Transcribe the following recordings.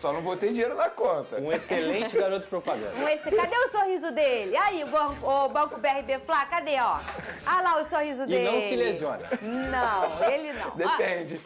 Só não botei dinheiro na conta. Um excelente garoto propaganda. Cadê o sorriso dele? Aí, o Banco BRB Flá, cadê, ó? Olha lá o sorriso dele. E não se lesiona. Não, ele não. Depende.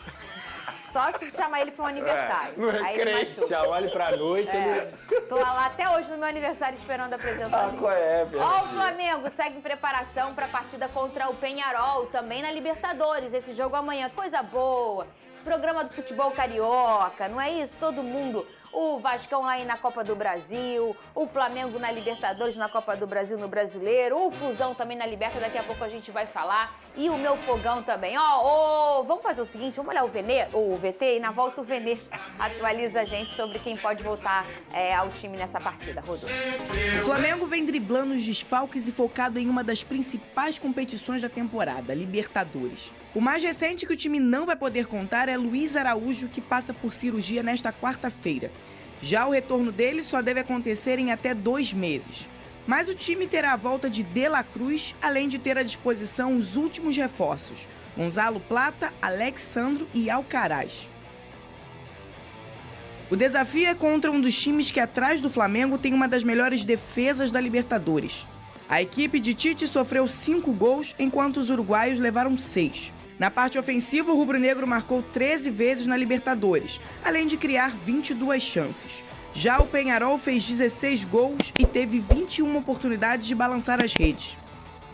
Só se chamar ele para um aniversário. No Aí ele recreio. machuca. Chamar ele pra noite, ele... Tô lá até hoje no meu aniversário esperando a presença dele. Qual é, velho? Ó, o Flamengo segue em preparação para a partida contra o Peñarol, também na Libertadores. Esse jogo amanhã, coisa boa. Programa do futebol carioca, não é isso? Todo mundo. O Vascão lá na Copa do Brasil, o Flamengo na Libertadores, na Copa do Brasil, no Brasileiro, o Flusão também na Liberta, daqui a pouco a gente vai falar. E o meu fogão também. Vamos fazer o seguinte, vamos olhar o VT e na volta o Venê atualiza a gente sobre quem pode voltar ao time nessa partida. Rodolfo. O Flamengo vem driblando os desfalques e focado em uma das principais competições da temporada, Libertadores. O mais recente que o time não vai poder contar é Luiz Araújo, que passa por cirurgia nesta quarta-feira. Já o retorno dele só deve acontecer em até 2 meses. Mas o time terá a volta de De La Cruz, além de ter à disposição os últimos reforços: Gonzalo Plata, Alexandro e Alcaraz. O desafio é contra um dos times que, atrás do Flamengo, tem uma das melhores defesas da Libertadores. A equipe de Tite sofreu 5 gols, enquanto os uruguaios levaram 6. Na parte ofensiva, o rubro-negro marcou 13 vezes na Libertadores, além de criar 22 chances. Já o Peñarol fez 16 gols e teve 21 oportunidades de balançar as redes.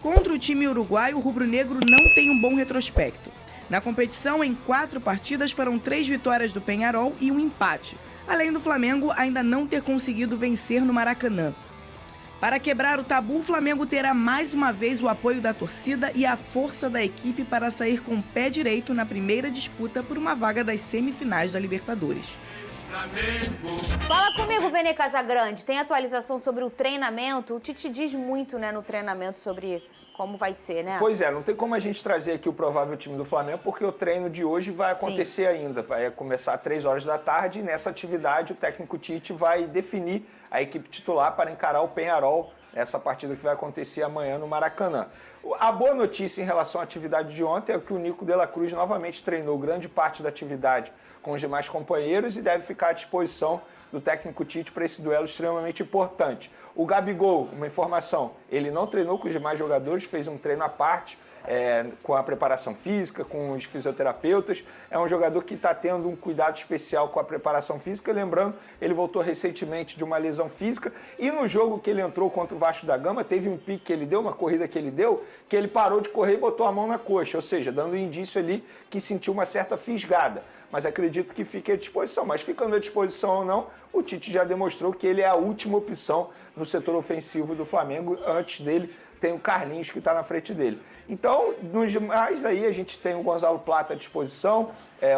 Contra o time uruguaio, o rubro-negro não tem um bom retrospecto. Na competição, em 4 partidas, foram 3 vitórias do Peñarol e um empate, além do Flamengo ainda não ter conseguido vencer no Maracanã. Para quebrar o tabu, o Flamengo terá mais uma vez o apoio da torcida e a força da equipe para sair com o pé direito na primeira disputa por uma vaga das semifinais da Libertadores. Fala comigo, Venê Casagrande. Tem atualização sobre o treinamento? O Tite diz muito, né, no treinamento sobre como vai ser, né? Pois é, não tem como a gente trazer aqui o provável time do Flamengo, porque o treino de hoje vai acontecer ainda. Vai começar às 3 horas da tarde e nessa atividade o técnico Tite vai definir a equipe titular para encarar o Peñarol, essa partida que vai acontecer amanhã no Maracanã. A boa notícia em relação à atividade de ontem é que o Nico de la Cruz novamente treinou grande parte da atividade com os demais companheiros e deve ficar à disposição do técnico Tite para esse duelo extremamente importante. O Gabigol, uma informação, ele não treinou com os demais jogadores, fez um treino à parte, com a preparação física, com os fisioterapeutas. É um jogador que está tendo um cuidado especial com a preparação física. Lembrando, ele voltou recentemente de uma lesão física e no jogo que ele entrou contra o Vasco da Gama, teve um pique que ele deu, uma corrida que ele deu, que ele parou de correr e botou a mão na coxa, ou seja, dando um indício ali que sentiu uma certa fisgada. Mas acredito que fique à disposição. Mas ficando à disposição ou não, o Tite já demonstrou que ele é a última opção no setor ofensivo do Flamengo. Antes dele tem o Carlinhos que está na frente dele. Então, nos demais aí a gente tem o Gonzalo Plata à disposição,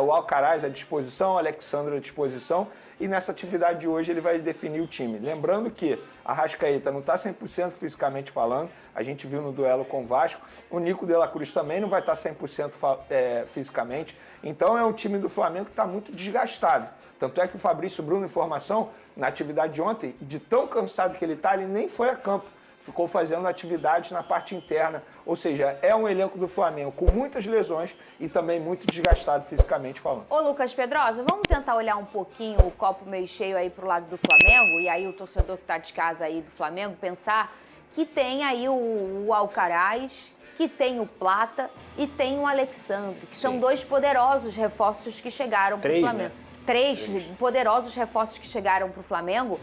o Alcaraz à disposição, o Alexandre à disposição. E nessa atividade de hoje ele vai definir o time. Lembrando que a Arrascaeta não está 100% fisicamente falando, a gente viu no duelo com o Vasco. O Nico de la Cruz também não vai estar 100% fisicamente. Então é um time do Flamengo que está muito desgastado. Tanto é que o Fabrício Bruno, informação, na atividade de ontem, de tão cansado que ele está, ele nem foi a campo. Ficou fazendo atividades na parte interna. Ou seja, é um elenco do Flamengo com muitas lesões e também muito desgastado fisicamente falando. Ô, Lucas Pedrosa, vamos tentar olhar um pouquinho o copo meio cheio aí pro lado do Flamengo, e aí o torcedor que tá de casa aí do Flamengo pensar que tem aí o Alcaraz, que tem o Plata e tem o Alexandre, que são 2 poderosos reforços que chegaram pro Flamengo. Né? 3 poderosos reforços que chegaram pro Flamengo.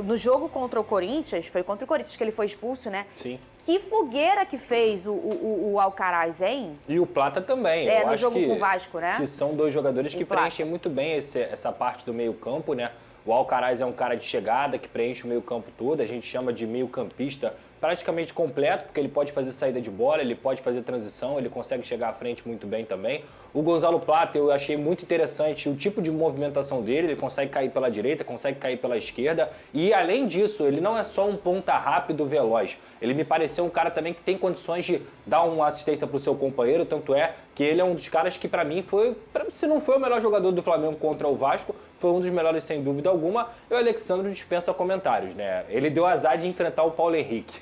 No jogo contra o Corinthians, foi contra o Corinthians que ele foi expulso, né? Sim. Que fogueira que fez o Alcaraz, hein? E o Plata também. Eu no acho jogo que, com o Vasco, né? Que são 2 jogadores que Plata preenchem muito bem essa parte do meio-campo, né? O Alcaraz é um cara de chegada que preenche o meio-campo todo, a gente chama de meio-campista praticamente completo, porque ele pode fazer saída de bola, ele pode fazer transição, ele consegue chegar à frente muito bem também. O Gonzalo Plata, eu achei muito interessante o tipo de movimentação dele, ele consegue cair pela direita, consegue cair pela esquerda, e além disso, ele não é só um ponta rápido, veloz, ele me pareceu um cara também que tem condições de dar uma assistência para o seu companheiro, tanto é que ele é um dos caras que para mim foi, se não foi o melhor jogador do Flamengo contra o Vasco, foi um dos melhores sem dúvida alguma, e o Alexandre dispensa comentários, né? Ele deu azar de enfrentar o Paulo Henrique.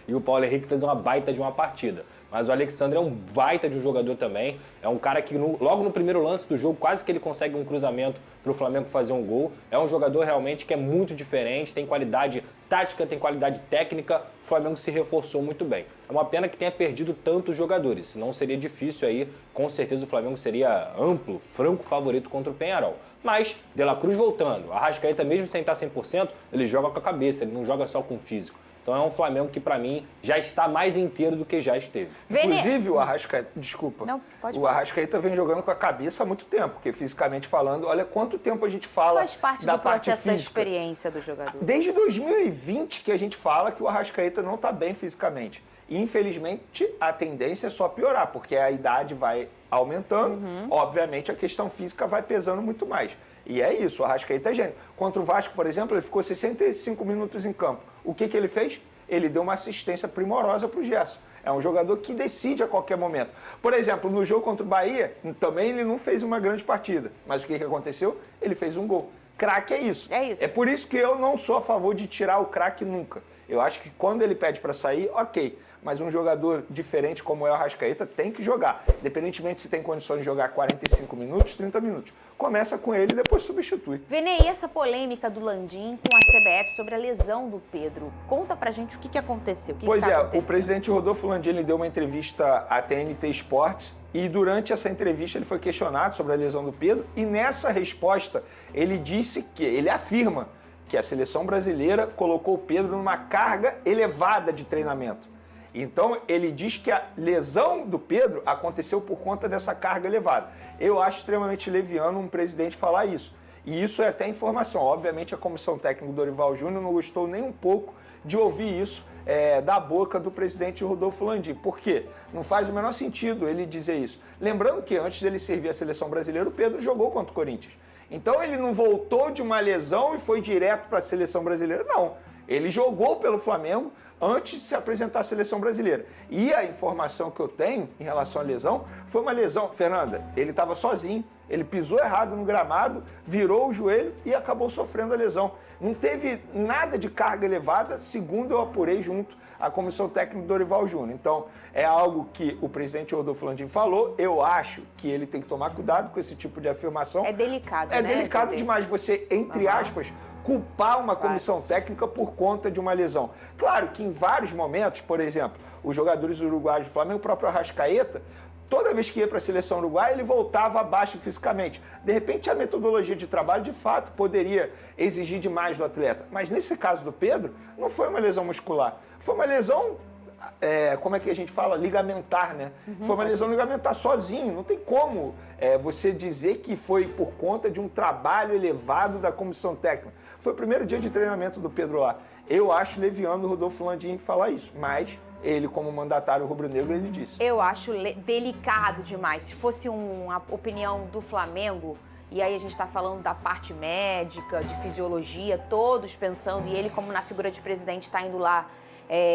E o Paulo Henrique fez uma baita de uma partida. Mas o Alexandre é um baita de um jogador também. É um cara que logo no primeiro lance do jogo, quase que ele consegue um cruzamento para o Flamengo fazer um gol. É um jogador realmente que é muito diferente, tem qualidade tática, tem qualidade técnica. O Flamengo se reforçou muito bem. É uma pena que tenha perdido tantos jogadores, senão seria difícil aí. Com certeza o Flamengo seria amplo, franco favorito contra o Peñarol. Mas, De La Cruz voltando, a Arrascaeta mesmo sem estar 100%, ele joga com a cabeça, ele não joga só com o físico. Então é um Flamengo que, para mim, já está mais inteiro do que já esteve. Inclusive, o Arrascaeta... Desculpa. Não, pode o Arrascaeta vem jogando com a cabeça há muito tempo, porque fisicamente falando, olha quanto tempo a gente fala faz parte da do processo parte da experiência do jogador. Desde 2020 que a gente fala que o Arrascaeta não está bem fisicamente. E, infelizmente, a tendência é só piorar, porque a idade vai aumentando, obviamente a questão física vai pesando muito mais. E é isso, o Arrascaeta é gênio. Contra o Vasco, por exemplo, ele ficou 65 minutos em campo. O que ele fez? Ele deu uma assistência primorosa para o Gerson. É um jogador que decide a qualquer momento. Por exemplo, no jogo contra o Bahia, também ele não fez uma grande partida. Mas o que aconteceu? Ele fez um gol. Craque é isso. É isso. É por isso que eu não sou a favor de tirar o craque nunca. Eu acho que quando ele pede para sair, ok. Mas um jogador diferente como é o Arrascaeta tem que jogar. Independentemente se tem condições de jogar 45 minutos, 30 minutos. Começa com ele e depois substitui. Vene, e essa polêmica do Landim com a CBF sobre a lesão do Pedro? Conta pra gente o que aconteceu. O presidente Rodolfo Landim ele deu uma entrevista à TNT Esportes e durante essa entrevista ele foi questionado sobre a lesão do Pedro e nessa resposta ele disse que, ele afirma que a seleção brasileira colocou o Pedro numa carga elevada de treinamento. Então, ele diz que a lesão do Pedro aconteceu por conta dessa carga elevada. Eu acho extremamente leviano um presidente falar isso. E isso é até informação. Obviamente, a comissão técnica do Dorival Júnior não gostou nem um pouco de ouvir isso da boca do presidente Rodolfo Landim. Por quê? Não faz o menor sentido ele dizer isso. Lembrando que antes dele servir a seleção brasileira, o Pedro jogou contra o Corinthians. Então, ele não voltou de uma lesão e foi direto para a seleção brasileira. Não. Ele jogou pelo Flamengo antes de se apresentar à seleção brasileira. E a informação que eu tenho em relação à lesão foi uma lesão. Fernanda, ele estava sozinho, ele pisou errado no gramado, virou o joelho e acabou sofrendo a lesão. Não teve nada de carga elevada, segundo eu apurei junto à comissão técnica do Dorival Júnior. Então, é algo que o presidente Rodolfo Landim falou. Eu acho que ele tem que tomar cuidado com esse tipo de afirmação. É delicado, né? É delicado demais você, entre aspas, culpar uma comissão técnica por conta de uma lesão. Claro que em vários momentos, por exemplo, os jogadores uruguaios do Flamengo, o próprio Arrascaeta, toda vez que ia para a seleção uruguaia, ele voltava abaixo fisicamente. De repente, a metodologia de trabalho, de fato, poderia exigir demais do atleta. Mas nesse caso do Pedro, não foi uma lesão muscular. Foi uma lesão, como é que a gente fala? Ligamentar, né? Foi uma lesão ligamentar sozinho. Não tem como você dizer que foi por conta de um trabalho elevado da comissão técnica. Foi o primeiro dia de treinamento do Pedro lá. Eu acho leviano o Rodolfo Landim falar isso, mas ele, como mandatário rubro-negro, ele disse. Eu acho delicado demais. Se fosse uma opinião do Flamengo, e aí a gente está falando da parte médica, de fisiologia, todos pensando, e ele, como na figura de presidente, está indo lá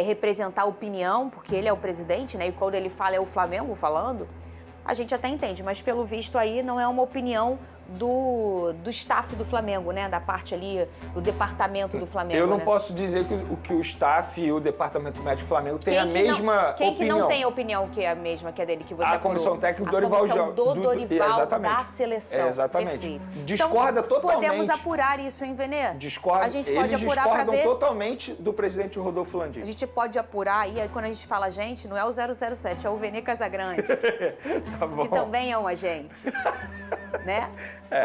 representar a opinião, porque ele é o presidente, né? E quando ele fala é o Flamengo falando, a gente até entende, mas pelo visto aí não é uma opinião do staff do Flamengo, né? Da parte ali, do departamento do Flamengo. Eu não posso dizer que o staff e o departamento médico do Flamengo têm a mesma opinião. Quem que não tem a opinião que é a mesma, que é dele, que você apurou? A comissão técnica do Dorival Júnior. A comissão do Dorival da seleção. Exatamente. Perfeito. Discorda então, totalmente. Podemos apurar isso, hein, Venê? Discorda. A gente pode apurar para ver. Eles discordam totalmente do presidente Rodolfo Landim. A gente pode apurar, e aí quando a gente fala gente, não é o 007, é o Venê Casagrande. Tá bom. Que também é um agente. Né?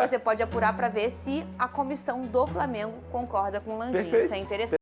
Você pode apurar para ver se a comissão do Flamengo concorda com o Landim. Perfeito. Isso é interessante.